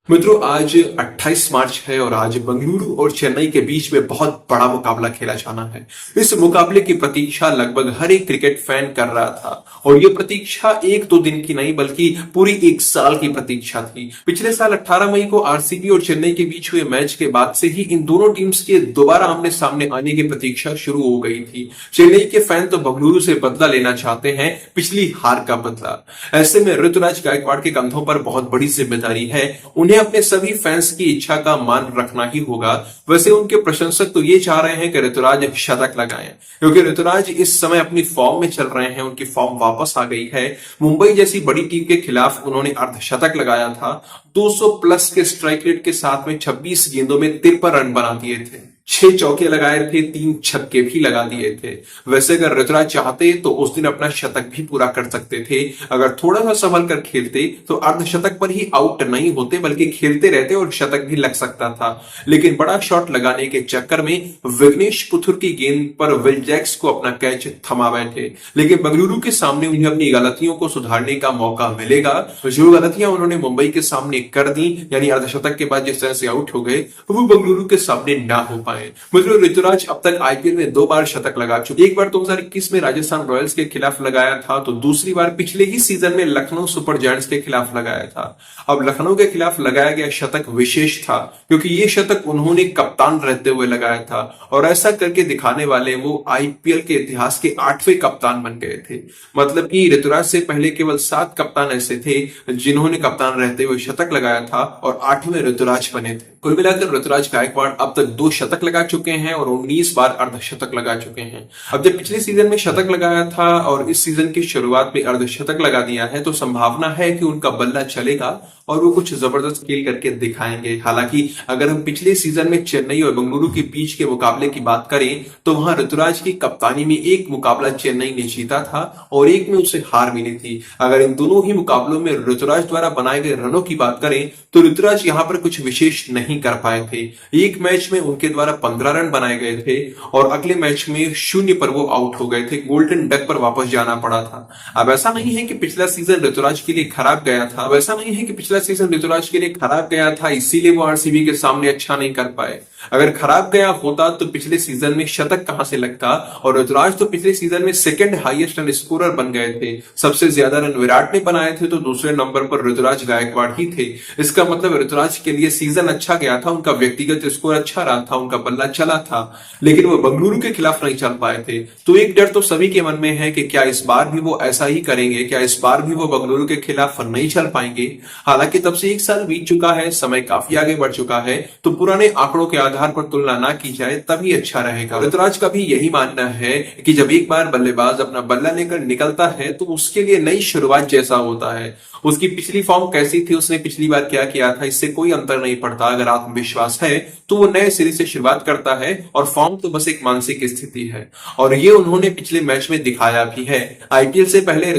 मित्रों, आज 28 मार्च है और आज बेंगलुरु और चेन्नई के बीच में बहुत बड़ा मुकाबला खेला जाना है। इस मुकाबले की प्रतीक्षा लगभग हर एक क्रिकेट फैन कर रहा था और ये प्रतीक्षा एक दो दिन की नहीं बल्कि पूरी एक साल की प्रतीक्षा थी। पिछले साल 18 मई को आरसीबी और चेन्नई के बीच हुए मैच के बाद से ही इन दोनों टीम्स के दोबारा आमने सामने आने की प्रतीक्षा शुरू हो गई थी। चेन्नई के फैन तो बेंगलुरु से बदला लेना चाहते हैं, पिछली हार का बदला। ऐसे में ऋतुराज गायकवाड़ के कंधों पर बहुत बड़ी जिम्मेदारी है। उन्हें अपने सभी फैंस की इच्छा का मान रखना ही होगा। वैसे उनके प्रशंसक तो ये चाह रहे हैं कि ऋतुराज शतक लगाएं, क्योंकि ऋतुराज इस समय अपनी फॉर्म में चल रहे हैं। उनकी फॉर्म वापस आ गई है। मुंबई जैसी बड़ी टीम के खिलाफ उन्होंने अर्धशतक लगाया था। 200 प्लस के स्ट्राइक रेट के साथ में 26 गेंदों में 53 रन बना दिए थे, 6 चौके लगाए थे, 3 छक्के भी लगा दिए थे। वैसे अगर ऋतुराज चाहते तो उस दिन अपना शतक भी पूरा कर सकते थे। अगर थोड़ा सा संभल कर खेलते तो अर्धशतक पर ही आउट नहीं होते बल्कि खेलते रहते और शतक भी लग सकता था। लेकिन बड़ा शॉट लगाने के चक्कर में विघ्नेश पुथुर की गेंद पर विल जैक्स को अपना कैच थमा बैठे। लेकिन बेंगलुरु के सामने उन्हें अपनी गलतियों को सुधारने का मौका मिलेगा। जो गलतियां उन्होंने मुंबई के सामने कर दी, यानी अर्धशतक के बाद जिस तरह से आउट हो गए, वो बेंगलुरु के सामने ना हो पाए। मतलब ऋतुराज अब तक आईपीएल में 2 बार शतक लगा चुके। एक बार 2021 में राजस्थान रॉयल्स के खिलाफ लगाया था, तो दूसरी बार पिछले ही सीजन में लखनऊ सुपर जायंट्स के खिलाफ लगाया था। अब लखनऊ के खिलाफ लगाया गया शतक विशेष था, क्योंकि ये शतक उन्होंने कप्तान रहते हुए लगाया था और ऐसा करके दिखाने वाले वो आईपीएल के इतिहास के 8वें कप्तान बन गए थे। मतलब कि ऋतुराज से पहले केवल 7 कप्तान ऐसे थे जिन्होंने कप्तान रहते हुए शतक लगाया था और 8वें ऋतुराज बने थे। कुल मिलाकर ऋतुराज गायकवाड़ अब तक 2 शतक लगा चुके हैं और 19 बार अर्धशतक लगा चुके हैं। अब जब पिछले सीजन में शतक लगाया था और इस सीजन की शुरुआत में अर्धशतक लगा दिया है, तो संभावना है कि उनका बल्ला चलेगा और वो कुछ जबरदस्त खेल करके दिखाएंगे। हालांकि अगर हम पिछले सीजन में चेन्नई और बेंगलुरु के बीच के मुकाबले की बात करें, तो वहां ऋतुराज की कप्तानी में एक मुकाबला चेन्नई ने जीता था और एक में उसे हार मिली थी। अगर इन दोनों ही मुकाबलों में ऋतुराज द्वारा बनाए गए रनों की बात करें, तो ऋतुराज यहां पर कुछ विशेष नहीं कर पाए थे। एक मैच में उनके द्वारा 15 रन बनाए गए थे और अगले मैच में 0 पर वो आउट हो गए थे। गोल्डन डक पर वापस जाना पड़ा था। अब ऐसा नहीं है कि पिछला सीजन ऋतुराज के लिए खराब गया था। अब ऐसा नहीं है कि पिछला सीजन ऋतुराज के लिए खराब गया था इसीलिए वो आरसीबी के सामने अच्छा नहीं कर पाए। अगर खराब गया होता तो पिछले सीजन में शतक कहां से लगता, और ऋतुराज तो पिछले सीजन में सेकंड हाईएस्ट रन स्कोरर बन गए थे। सबसे ज्यादा रन विराट ने बनाए थे, तो दूसरे नंबर पर ऋतुराज गायकवाड़ ही थे। इसका मतलब ऋतुराज के लिए सीजन अच्छा गया था, उनका व्यक्तिगत स्कोर अच्छा रहा था, उनका बल्ला चला था, लेकिन वो बेंगलुरु के खिलाफ नहीं चल पाए थे। तो एक डर तो सभी के मन में है कि क्या इस बार भी वो ऐसा ही करेंगे, क्या इस बार भी वो बेंगलुरु के खिलाफ नहीं चल पाएंगे। हालांकि तब से 1 साल बीत चुका है, समय काफी आगे बढ़ चुका है, तो पुराने आंकड़ों के आधार पर तुलना ना की जाए तभी अच्छा रहेगा। ऋतुराज का भी यही मानना है कि जब एक बार बल्लेबाज अपना बल्ला लेकर निकलता है तो उसके लिए नई शुरुआत जैसा होता है। उसकी पिछली फॉर्म कैसी थी, उसने पिछली बार क्या किया था, इससे कोई अंतर नहीं पड़ता। अगर आत्मविश्वास है तो वो नए सिरे से शुरुआत करता है और फॉर्म तो बस एक मानसिक स्थिति है और ये उन्होंने पिछले मैच में दिखाया भी है। आईपीएल से पहले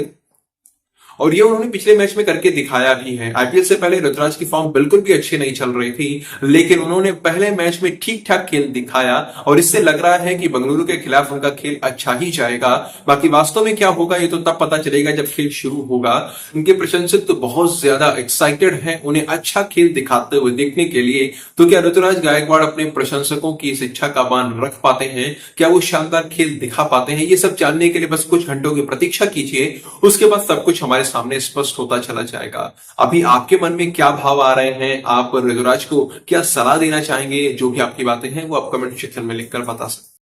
और ये उन्होंने पिछले मैच में करके दिखाया भी है। आईपीएल से पहले ऋतुराज की फॉर्म बिल्कुल भी अच्छी नहीं चल रही थी, लेकिन उन्होंने पहले मैच में ठीक ठाक खेल दिखाया और इससे लग रहा है कि बेंगलुरु के खिलाफ उनका खेल अच्छा ही जाएगा। बाकी वास्तव में क्या होगा ये तो तब पता चलेगा जब खेल शुरू होगा। उनके प्रशंसक तो बहुत ज्यादा एक्साइटेड हैं उन्हें अच्छा खेल दिखाते हुए देखने के लिए। तो क्या ऋतुराज गायकवाड़ अपने प्रशंसकों की इस इच्छा का मान रख पाते हैं? क्या वो शानदार खेल दिखा पाते हैं? ये सब जानने के लिए बस कुछ घंटों की प्रतीक्षा कीजिए, उसके बाद सब कुछ हमारे सामने स्पष्ट होता चला जाएगा। अभी आपके मन में क्या भाव आ रहे हैं? आप ऋतुराज को क्या सलाह देना चाहेंगे? जो भी आपकी बातें हैं वो आप कमेंट सेक्शन में लिखकर बता सकते हैं।